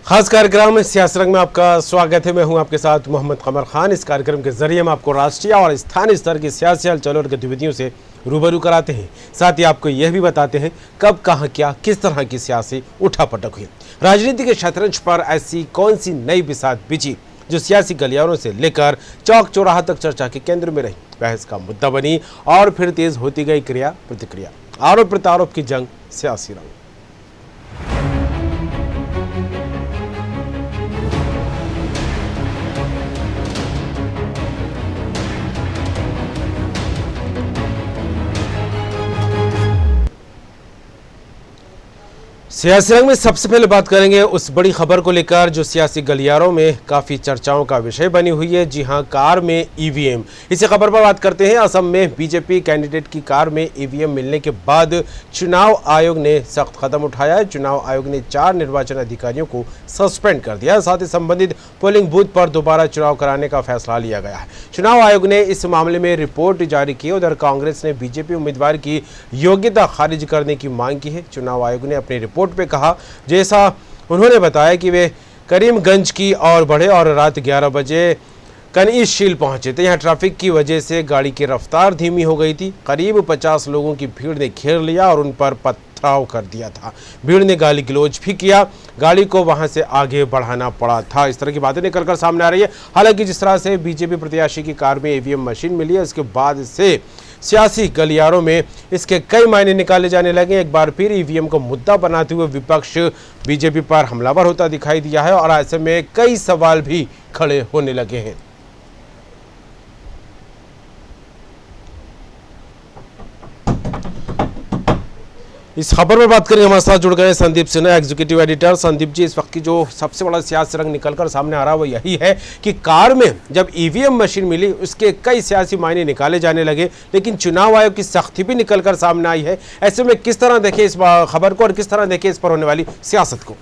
खास कार्यक्रम सियासी रंग में आपका स्वागत है। मैं हूं आपके साथ मोहम्मद कमर खान। इस कार्यक्रम के जरिए हम आपको राष्ट्रीय और स्थानीय स्तर की सियासी हलचल और गतिविधियों से रूबरू कराते हैं। साथ ही आपको यह भी बताते हैं कब कहां क्या किस तरह की सियासी उठापटक हुई, राजनीति के शतरंज पर ऐसी कौन सी नई बिसात बिछी जो सियासी गलियारों से लेकर चौक चौराहा तक चर्चा के केंद्र में रही, बहस का मुद्दा बनी और फिर तेज होती गई क्रिया प्रतिक्रिया, आरोप प्रत्यारोप की जंग, सियासी रंग। सियासी रंग में सबसे पहले बात करेंगे उस बड़ी खबर को लेकर जो सियासी गलियारों में काफ़ी चर्चाओं का विषय बनी हुई है। जी हां, कार में ईवीएम। इसी खबर पर बात करते हैं। असम में बीजेपी कैंडिडेट की कार में ईवीएम मिलने के बाद चुनाव आयोग ने सख्त कदम उठाया है। चुनाव आयोग ने 4 निर्वाचन अधिकारियों को सस्पेंड कर दिया है। साथ ही संबंधित पोलिंग बूथ पर दोबारा चुनाव कराने का फैसला लिया गया है। चुनाव आयोग ने इस मामले में रिपोर्ट जारी की। उधर कांग्रेस ने बीजेपी उम्मीदवार की योग्यता खारिज करने की मांग की है। चुनाव आयोग ने अपनी रिपोर्ट पे कहा, जैसा उन्होंने बताया कि वे करीमगंज की और बढ़े और रात 11 बजे कनीशशील पहुंचे थे। यहाँ ट्रैफिक की वजह से गाड़ी की रफ्तार धीमी हो गई थी। करीब 50 लोगों की भीड़ ने घेर लिया और उन पर पथराव कर दिया था। भीड़ ने गाली गलौज भी किया, गाड़ी को वहां से आगे बढ़ाना पड़ा था। इस तरह की बातें निकलकर सामने आ रही है। हालांकि जिस तरह से बीजेपी प्रत्याशी की कार में ईवीएम मशीन मिली है, इसके बाद से सियासी गलियारों में इसके कई मायने निकाले जाने लगे। एक बार फिर ईवीएम को मुद्दा बनाते हुए विपक्ष बीजेपी पर हमलावर होता दिखाई दिया है और ऐसे में कई सवाल भी खड़े होने लगे हैं। इस खबर में बात करेंगे, हमारे साथ जुड़ गए संदीप सिन्हा, एग्जीक्यूटिव एडिटर। संदीप जी, इस वक्त की जो सबसे बड़ा सियासी रंग निकलकर सामने आ रहा है वो यही है कि कार में जब ईवीएम मशीन मिली उसके कई सियासी मायने निकाले जाने लगे, लेकिन चुनाव आयोग की सख्ती भी निकलकर सामने आई है। ऐसे में किस तरह देखें इस खबर को और किस तरह देखें इस पर होने वाली सियासत को?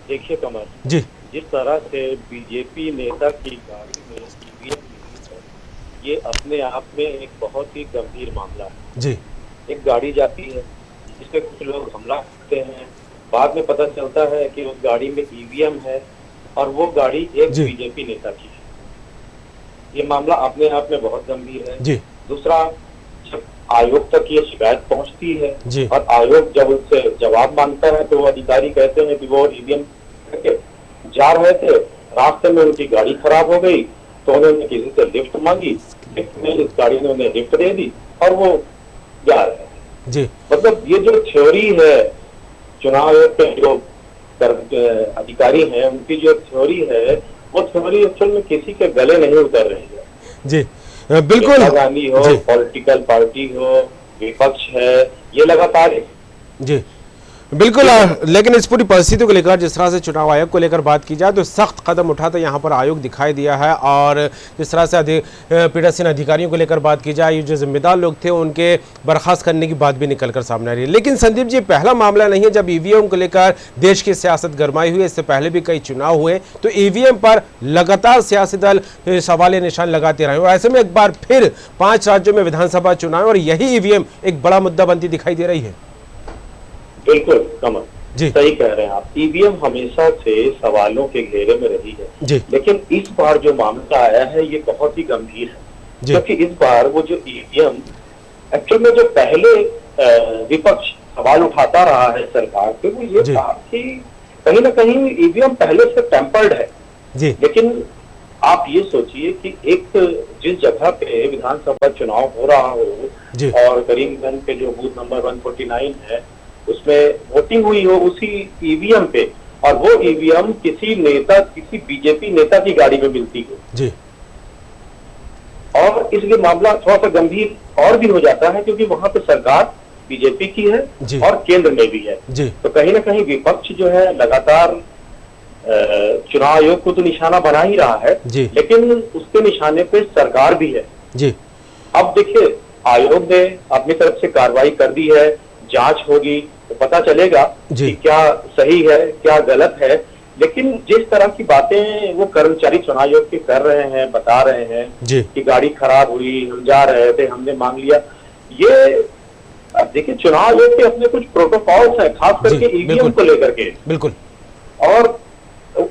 देखिए कमर जी, जिस तरह से बीजेपी नेता की गाड़ी में ईवीएम मिली है, ये अपने आप में एक बहुत ही गंभीर मामला है। जी, एक गाड़ी जाती है जिसपे कुछ लोग हमला करते हैं, बाद में पता चलता है कि उस गाड़ी में ईवीएम है और वो गाड़ी एक बीजेपी नेता की है। ये मामला अपने आप में बहुत गंभीर है। जी, दूसरा, जब आयोग तक ये शिकायत पहुंचती है जी, और आयोग जब उससे जवाब मांगता है तो वो अधिकारी कहते हैं कि वो ईवीएम करके जा रहे थे, रास्ते में उनकी गाड़ी खराब हो गई तो उन्होंने किसी से लिफ्ट मांगी, लिफ्ट में इस गाड़ी ने उन्हें लिफ्ट दे दी और वो जा रहे थे। जी। मतलब ये जो थ्योरी है, चुनाव आयोग के जो अधिकारी हैं उनकी जो थ्योरी है, वो थ्योरी एक्चुअल में किसी के गले नहीं उतर रही है। जी, बिल्कुल। गांधी हो, पॉलिटिकल पार्टी हो, विपक्ष है, ये लगातार जी बिल्कुल। लेकिन इस पूरी परिस्थिति को लेकर जिस तरह से चुनाव आयोग को लेकर बात की जाए तो सख्त कदम उठाता यहाँ पर आयोग दिखाई दिया है। और जिस तरह से पीठासीन अधिकारियों को लेकर बात की जाए, जो जिम्मेदार लोग थे उनके बर्खास्त करने की बात भी निकलकर सामने आ रही है। लेकिन संदीप जी, पहला मामला नहीं है जब ईवीएम को लेकर देश की सियासत गरमाई हुई है। इससे पहले भी कई चुनाव हुए तो ईवीएम पर लगातार सियासी दल सवाल निशान लगाते रहे और ऐसे में एक बार फिर 5 राज्यों में विधानसभा चुनाव और यही ईवीएम एक बड़ा मुद्दा बनती दिखाई दे रही है। बिल्कुल कमल जी, सही कह रहे हैं आप। ईवीएम हमेशा से सवालों के घेरे में रही है जी, लेकिन इस बार जो मामला आया है ये बहुत ही गंभीर है, क्योंकि इस बार वो जो ईवीएम एक्चुअल में जो पहले विपक्ष सवाल उठाता रहा है सरकार पे, वो ये था कि कहीं ना कहीं ईवीएम पहले से टेम्पर्ड है जी। लेकिन आप ये सोचिए कि एक जिस जगह पे विधानसभा चुनाव हो रहा हो और करीमगंज के जो बूथ नंबर 149 है उसमें वोटिंग हुई हो उसी ईवीएम पे, और वो ईवीएम किसी नेता, किसी बीजेपी नेता की गाड़ी में मिलती हो जी, और इसलिए मामला थोड़ा सा गंभीर और भी हो जाता है क्योंकि वहां पे सरकार बीजेपी की है और केंद्र में भी है जी। तो कहीं ना कहीं विपक्ष जो है लगातार चुनाव आयोग को तो निशाना बना ही रहा है जी, लेकिन उसके निशाने पे सरकार भी है जी। अब देखिए, आयोग ने अपनी तरफ से कार्रवाई कर दी है, जांच होगी तो पता चलेगा कि क्या सही है क्या गलत है। लेकिन जिस तरह की बातें वो कर्मचारी चुनाव आयोग के कर रहे हैं, बता रहे हैं कि गाड़ी खराब हुई, हम जा रहे थे, हमने मांग लिया, ये देखिए चुनाव आयोग के अपने कुछ प्रोटोकॉल्स हैं, खास करके ईवीएम को लेकर के। बिल्कुल। और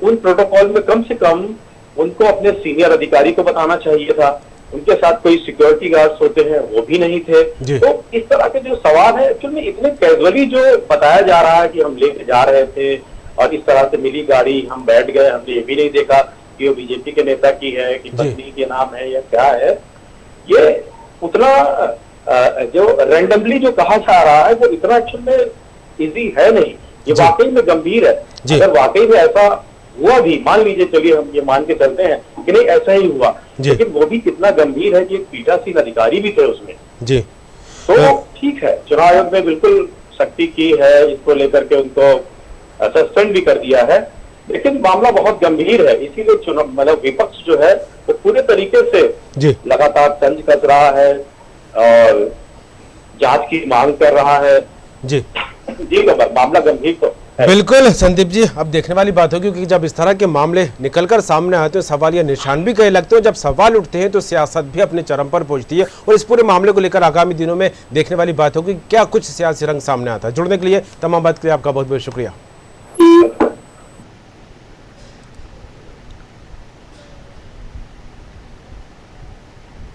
उन प्रोटोकॉल में कम से कम उनको अपने सीनियर अधिकारी को बताना चाहिए था। उनके साथ कोई सिक्योरिटी गार्ड्स होते हैं वो भी नहीं थे। तो इस तरह के जो सवाल है एक्चुअली इतने कैजुअली जो बताया जा रहा है कि हम लेके जा रहे थे और इस तरह से मिली गाड़ी, हम बैठ गए, हमने ये भी नहीं देखा कि वो बीजेपी के नेता की है कि पत्नी के नाम है या क्या है। ये उतना जो रैंडमली जो कहा जा रहा है वो इतना एक्चुअल में इजी है नहीं। ये वाकई में गंभीर है। अगर वाकई में ऐसा हुआ भी, मान लीजिए, चलिए हम ये मान के चलते हैं कि नहीं ऐसा ही हुआ, लेकिन वो भी कितना गंभीर है कि एक पीठासीन अधिकारी भी थे उसमें। जी तो ठीक है, चुनाव आयोग ने बिल्कुल सख्ती की है, इसको लेकर के उनको सस्पेंड भी कर दिया है, लेकिन मामला बहुत गंभीर है। इसीलिए चुनाव मतलब विपक्ष जो है वो पूरे तरीके से लगातार तंज कस रहा है और जांच की मांग कर रहा है। जी मामला गंभीर तो बिल्कुल संदीप जी, अब देखने वाली बात होगी कि जब इस तरह के मामले निकलकर सामने आते हैं, सवाल या निशान भी कई लगते हैं। जब सवाल उठते हैं तो सियासत भी अपने चरम पर पहुंचती है और इस पूरे मामले को लेकर आगामी दिनों में देखने वाली बात होगी क्या कुछ सियासी रंग सामने आता है। जुड़ने के लिए तमाम बात के लिए आपका बहुत बहुत शुक्रिया।